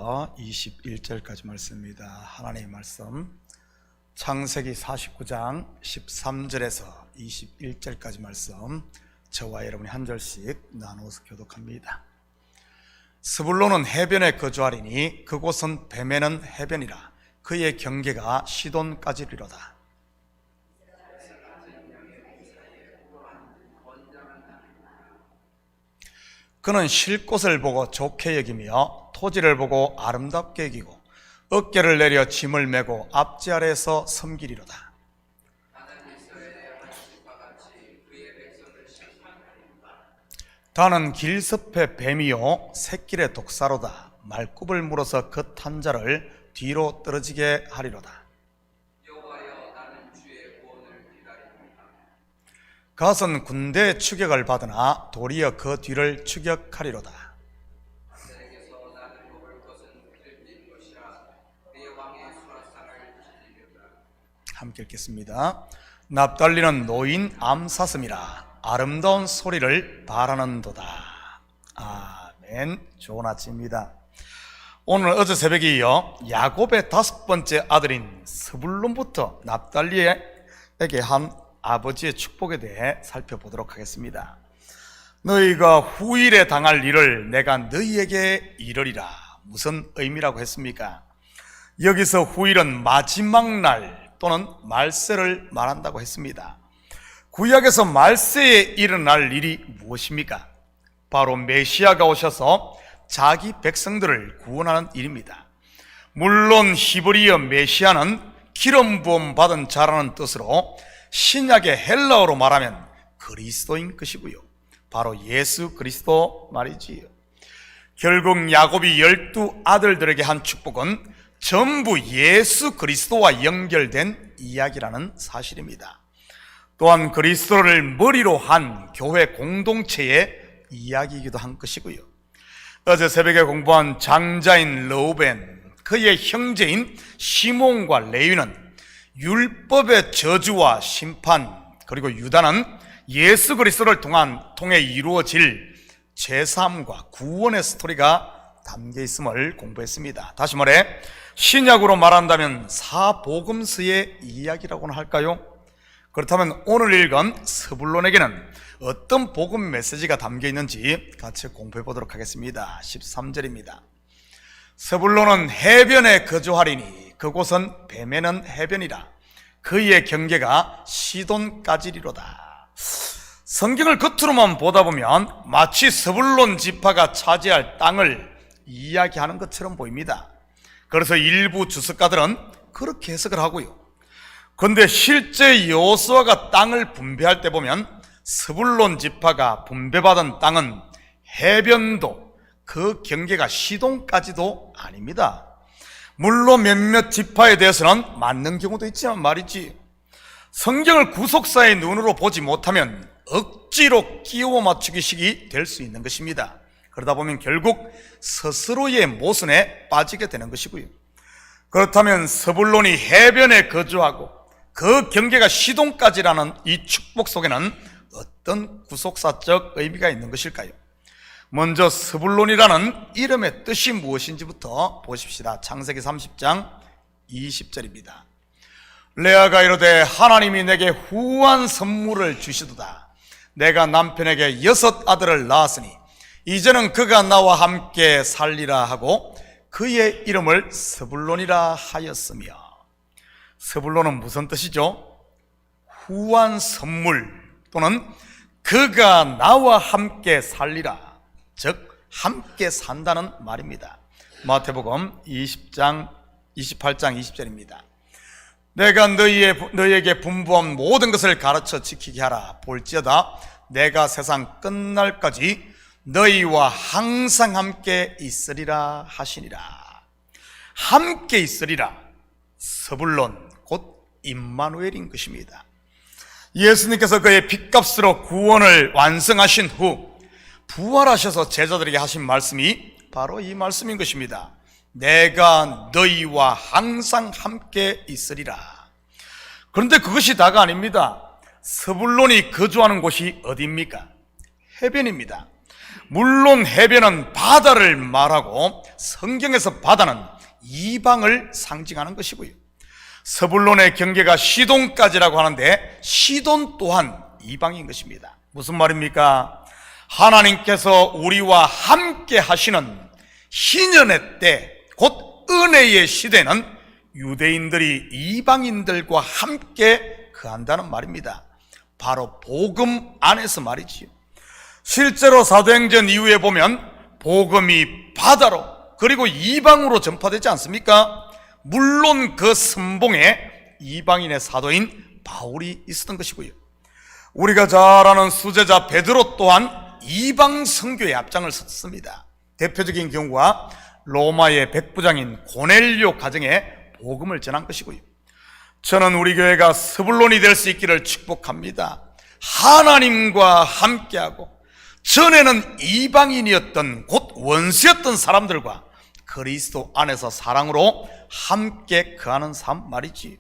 19절에서 21절까지 말씀입니다. 하나님의 말씀 창세기 49장 13절에서 21절까지 말씀 저와 여러분이 한 절씩 나누어서 교독합니다. 스불론은 해변에 거주하리니 그곳은 뱀에는 해변이라. 그의 경계가 시돈까지리로다. 그는 쉴 곳을 보고 좋게 여기며 토지를 보고 아름답게 여기고 어깨를 내려 짐을 메고 앞지 아래에서 섬기리로다. 다는 길섭의 뱀이요 새길의 독사로다. 말굽을 물어서 그 탄자를 뒤로 떨어지게 하리로다. 갓은 군대의 추격을 받으나 도리어 그 뒤를 추격하리로다. 함께 읽겠습니다. 납달리는 노인 암사슴이라 아름다운 소리를 바라는도다. 아멘. 좋은 아침입니다. 오늘 어제 새벽에 이어 야곱의 5번째 아들인 스불론부터 납달리에게 한 아버지의 축복에 대해 살펴보도록 하겠습니다. 너희가 후일에 당할 일을 내가 너희에게 이르리라. 무슨 의미라고 했습니까? 여기서 후일은 마지막 날 또는 말세를 말한다고 했습니다. 구약에서 말세에 일어날 일이 무엇입니까? 바로 메시아가 오셔서 자기 백성들을 구원하는 일입니다. 물론 히브리어 메시아는 기름 부음 받은 자라는 뜻으로 신약의 헬라어로 말하면 그리스도인 것이고요. 바로 예수 그리스도 말이지요. 결국 야곱이 12아들들에게 한 축복은 전부 예수 그리스도와 연결된 이야기라는 사실입니다. 또한 그리스도를 머리로 한 교회 공동체의 이야기이기도 한 것이고요. 어제 새벽에 공부한 장자인 르우벤, 그의 형제인 시몬과 레위는 율법의 저주와 심판, 그리고 유다는 예수 그리스도를 통해 이루어질 제사함과 구원의 스토리가 담겨 있음을 공부했습니다. 다시 말해 신약으로 말한다면 사복음서의 이야기라고는 할까요? 그렇다면 오늘 읽은 스불론에게는 어떤 복음 메시지가 담겨 있는지 같이 공부해 보도록 하겠습니다. 13절입니다. 스불론은 해변에 거주하리니 그곳은 뱀에는 해변이라. 그의 경계가 시돈까지리로다. 성경을 겉으로만 보다 보면 마치 스불론 지파가 차지할 땅을 이야기하는 것처럼 보입니다. 그래서 일부 주석가들은 그렇게 해석을 하고요. 그런데 실제 여호수아가 땅을 분배할 때 보면 스불론 지파가 분배받은 땅은 해변도 그 경계가 시돈까지도 아닙니다. 물론 몇몇 지파에 대해서는 맞는 경우도 있지만 말이지, 성경을 구속사의 눈으로 보지 못하면 억지로 끼워 맞추기식이 될 수 있는 것입니다. 그러다 보면 결국 스스로의 모순에 빠지게 되는 것이고요. 그렇다면 스불론이 해변에 거주하고 그 경계가 시돈까지라는 이 축복 속에는 어떤 구속사적 의미가 있는 것일까요? 먼저 스불론이라는 이름의 뜻이 무엇인지부터 보십시다. 창세기 30장 20절입니다. 레아가 이르되 하나님이 내게 후한 선물을 주시도다. 내가 남편에게 6 아들을 낳았으니 이제는 그가 나와 함께 살리라 하고 그의 이름을 스불론이라 하였으며. 스불론은 무슨 뜻이죠? 후한 선물 또는 그가 나와 함께 살리라, 즉 함께 산다는 말입니다. 마태복음 28장 20절입니다. 내가 너희에게 분부한 모든 것을 가르쳐 지키게 하라. 볼지어다 내가 세상 끝날까지 너희와 항상 함께 있으리라 하시니라. 함께 있으리라. 스불론 곧 임마누엘인 것입니다. 예수님께서 그의 핏값으로 구원을 완성하신 후 부활하셔서 제자들에게 하신 말씀이 바로 이 말씀인 것입니다. 내가 너희와 항상 함께 있으리라. 그런데 그것이 다가 아닙니다. 스불론이 거주하는 곳이 어디입니까? 해변입니다. 물론 해변은 바다를 말하고 성경에서 바다는 이방을 상징하는 것이고요. 서불론의 경계가 시돈까지라고 하는데 시돈 또한 이방인 것입니다. 무슨 말입니까? 하나님께서 우리와 함께 하시는 희년의 때, 곧 은혜의 시대는 유대인들이 이방인들과 함께 거한다는 말입니다. 바로 복음 안에서 말이지요. 실제로 사도행전 이후에 보면 복음이 바다로 그리고 이방으로 전파되지 않습니까? 물론 그 선봉에 이방인의 사도인 바울이 있었던 것이고요. 우리가 잘 아는 수제자 베드로 또한 이방 선교의 앞장을 섰습니다. 대표적인 경우가 로마의 백부장인 고넬료 가정에 복음을 전한 것이고요. 저는 우리 교회가 서불론이 될 수 있기를 축복합니다. 하나님과 함께하고 전에는 이방인이었던 곧 원수였던 사람들과 그리스도 안에서 사랑으로 함께 거하는 삶 말이지.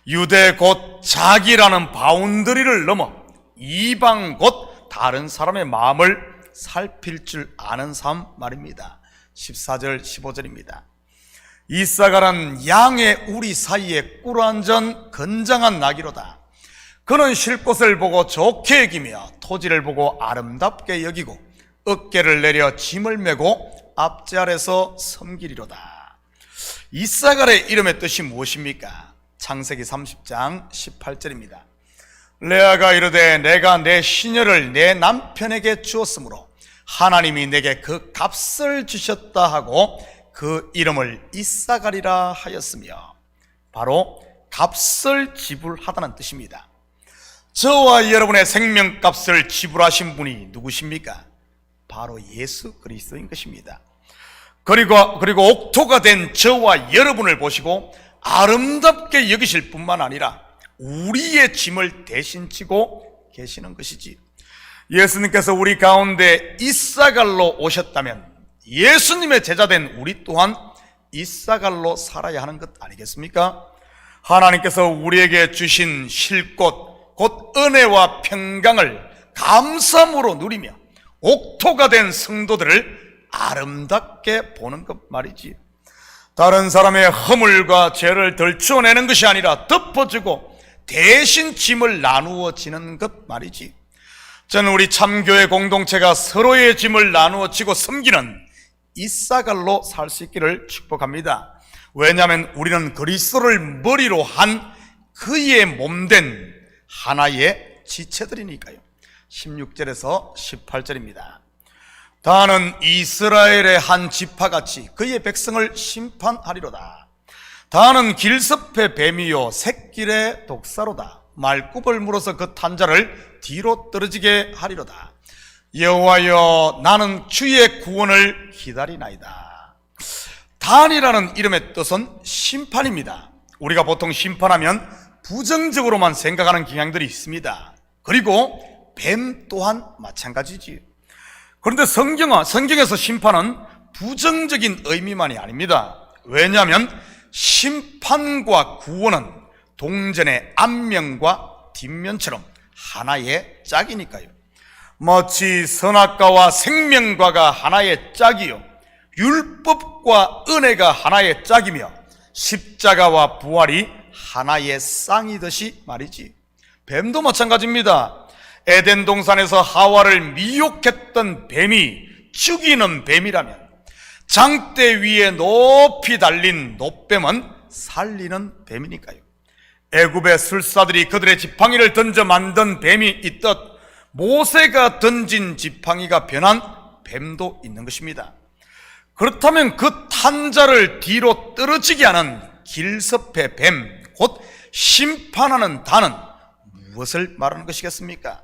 유대 곧 자기라는 바운더리를 넘어 이방 곧 다른 사람의 마음을 살필 줄 아는 삶 말입니다. 14절 15절입니다. 이사가란 양의 우리 사이에 꿀한전 건장한 나귀로다. 그는 쉴 곳을 보고 좋게 여기며 토지를 보고 아름답게 여기고 어깨를 내려 짐을 메고 앞제 아래서 섬기리로다. 이사갈의 이름의 뜻이 무엇입니까? 창세기 30장 18절입니다. 레아가 이르되 내가 내 시녀를 내 남편에게 주었으므로 하나님이 내게 그 값을 주셨다 하고 그 이름을 이사갈이라 하였으며, 바로 값을 지불하다는 뜻입니다. 저와 여러분의 생명값을 지불하신 분이 누구십니까? 바로 예수 그리스도인 것입니다. 그리고 옥토가 된 저와 여러분을 보시고 아름답게 여기실 뿐만 아니라 우리의 짐을 대신 지고 계시는 것이지. 예수님께서 우리 가운데 이사갈로 오셨다면 예수님의 제자된 우리 또한 이사갈로 살아야 하는 것 아니겠습니까? 하나님께서 우리에게 주신 쉴 곳, 곧 은혜와 평강을 감사함으로 누리며 옥토가 된 성도들을 아름답게 보는 것 말이지. 다른 사람의 허물과 죄를 덜쳐내는 것이 아니라 덮어주고 대신 짐을 나누어 지는 것 말이지. 저는 우리 참교회 공동체가 서로의 짐을 나누어 지고 섬기는 이사갈로 살 수 있기를 축복합니다. 왜냐하면 우리는 그리스도를 머리로 한 그의 몸된 하나의 지체들이니까요. 16절에서 18절입니다. 다는 이스라엘의 한 지파같이 그의 백성을 심판하리로다. 다는 길섭의 뱀이요 샛길의 독사로다. 말굽을 물어서 그 탄자를 뒤로 떨어지게 하리로다. 여호와여, 나는 주의 구원을 기다리나이다. 단이라는 이름의 뜻은 심판입니다. 우리가 보통 심판하면 부정적으로만 생각하는 경향들이 있습니다. 그리고 뱀 또한 마찬가지지. 그런데 성경에서 심판은 부정적인 의미만이 아닙니다. 왜냐하면 심판과 구원은 동전의 앞면과 뒷면처럼 하나의 짝이니까요. 마치 선악과와 생명과가 하나의 짝이요 율법과 은혜가 하나의 짝이며 십자가와 부활이 하나의 쌍이듯이 말이지. 뱀도 마찬가지입니다. 에덴 동산에서 하와를 미혹했던 뱀이 죽이는 뱀이라면 장대 위에 높이 달린 노뱀은 살리는 뱀이니까요. 애굽의 술사들이 그들의 지팡이를 던져 만든 뱀이 있듯 모세가 던진 지팡이가 변한 뱀도 있는 것입니다. 그렇다면 그 탄자를 뒤로 떨어지게 하는 길섭의 뱀, 곧 심판하는 단은 무엇을 말하는 것이겠습니까?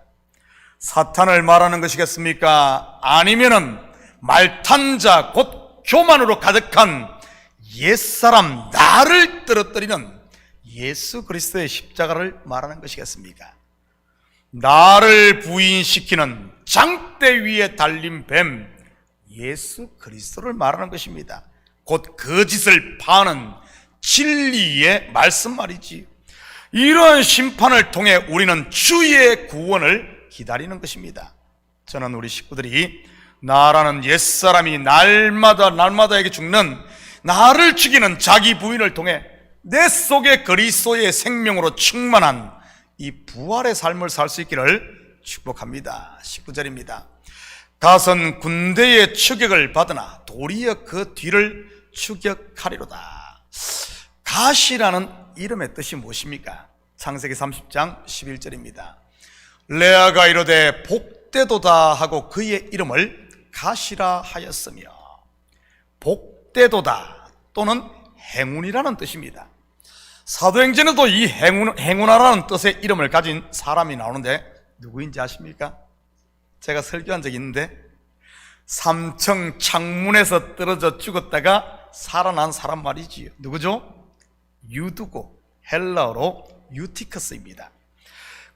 사탄을 말하는 것이겠습니까? 아니면은 말탄자, 곧 교만으로 가득한 옛사람 나를 떨어뜨리는 예수 그리스도의 십자가를 말하는 것이겠습니까? 나를 부인시키는 장대 위에 달린 뱀, 예수 그리스도를 말하는 것입니다. 곧 거짓을 파는 진리의 말씀 말이지. 이러한 심판을 통해 우리는 주의 구원을 기다리는 것입니다. 저는 우리 식구들이 나라는 옛사람이 날마다에게 죽는 나를 죽이는 자기 부인을 통해 내 속에 그리스도의 생명으로 충만한 이 부활의 삶을 살 수 있기를 축복합니다. 19절입니다. 갓은 군대의 추격을 받으나 도리어 그 뒤를 추격하리로다. 갓이라는 이름의 뜻이 무엇입니까? 창세기 30장 11절입니다. 레아가 이르되 복되도다 하고 그의 이름을 갓이라 하였으며, 복되도다 또는 행운이라는 뜻입니다. 사도행전에도 이 행운하라는 뜻의 이름을 가진 사람이 나오는데 누구인지 아십니까? 제가 설교한 적이 있는데 3층 창문에서 떨어져 죽었다가 살아난 사람 말이지요. 누구죠? 유두고, 헬라어로 유티커스입니다.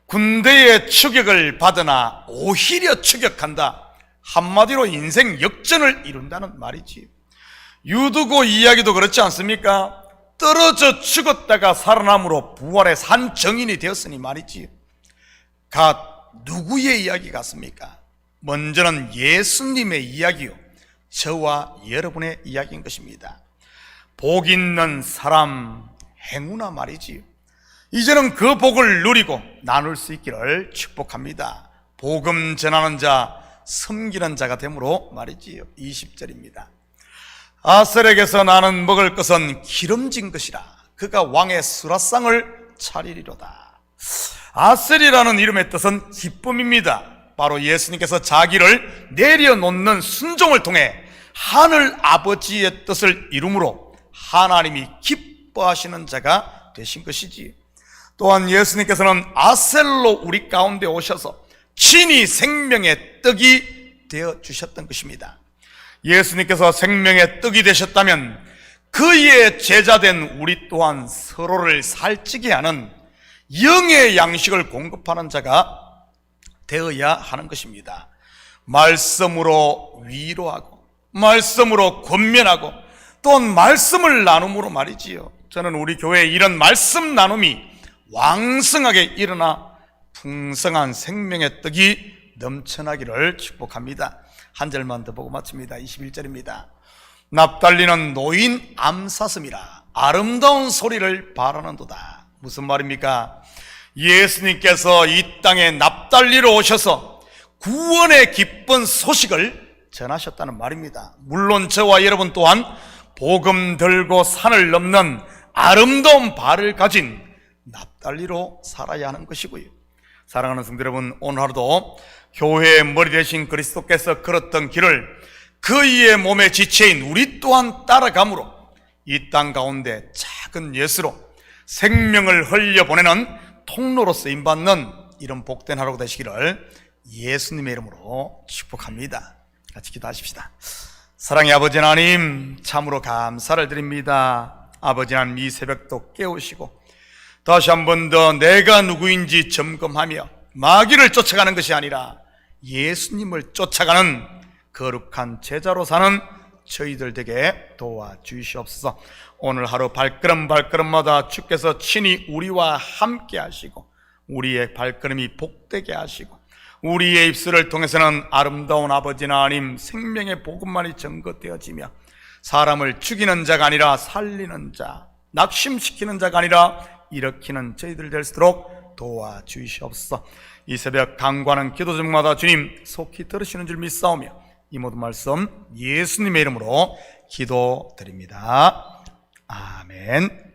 군대의 추격을 받으나 오히려 추격한다. 한마디로 인생 역전을 이룬다는 말이지요. 유두고 이야기도 그렇지 않습니까? 떨어져 죽었다가 살아남으로 부활의 산 정인이 되었으니 말이지요. 누구의 이야기 같습니까? 먼저는 예수님의 이야기요, 저와 여러분의 이야기인 것입니다. 복 있는 사람, 행운아 말이지요. 이제는 그 복을 누리고 나눌 수 있기를 축복합니다. 복음 전하는 자, 섬기는 자가 되므로 말이지요. 20절입니다. 아셀에게서 나는 먹을 것은 기름진 것이라 그가 왕의 수라상을 차리리로다. 아셀이라는 이름의 뜻은 기쁨입니다. 바로 예수님께서 자기를 내려놓는 순종을 통해 하늘 아버지의 뜻을 이루므로 하나님이 기뻐하시는 자가 되신 것이지. 또한 예수님께서는 아셀로 우리 가운데 오셔서 친히 생명의 떡이 되어 주셨던 것입니다. 예수님께서 생명의 떡이 되셨다면 그의 제자된 우리 또한 서로를 살찌게 하는 영의 양식을 공급하는 자가 되어야 하는 것입니다. 말씀으로 위로하고 말씀으로 권면하고 또한 말씀을 나눔으로 말이지요. 저는 우리 교회에 이런 말씀 나눔이 왕성하게 일어나 풍성한 생명의 떡이 넘쳐나기를 축복합니다. 한 절만 더 보고 마칩니다. 21절입니다. 납달리는 노인 암사슴이라 아름다운 소리를 바라는도다. 무슨 말입니까? 예수님께서 이 땅에 납달리러 오셔서 구원의 기쁜 소식을 전하셨다는 말입니다. 물론 저와 여러분 또한 복음 들고 산을 넘는 아름다운 발을 가진 납달리로 살아야 하는 것이고요. 사랑하는 성도 여러분, 오늘 하루도 교회의 머리 되신 그리스도께서 걸었던 길을 그의 몸의 지체인 우리 또한 따라감으로 이 땅 가운데 작은 예수로 생명을 흘려보내는 통로로 쓰임받는 이런 복된 하루가 되시기를 예수님의 이름으로 축복합니다. 같이 기도하십시다. 사랑의 아버지 하나님, 참으로 감사를 드립니다. 아버지 하나님, 이 새벽도 깨우시고 다시 한 번 더 내가 누구인지 점검하며 마귀를 쫓아가는 것이 아니라 예수님을 쫓아가는 거룩한 제자로 사는 저희들 되게 도와주시옵소서. 오늘 하루 발걸음마다 주께서 친히 우리와 함께 하시고 우리의 발걸음이 복되게 하시고 우리의 입술을 통해서는 아름다운 아버지 하나님 생명의 복음만이 증거되어지며 사람을 죽이는 자가 아니라 살리는 자, 낙심시키는 자가 아니라 일으키는 저희들 될 수 있도록 도와주시옵소서. 이 새벽 강구하는 기도 제목마다 주님 속히 들으시는 줄 믿사오며 이 모든 말씀 예수님의 이름으로 기도드립니다. 아멘.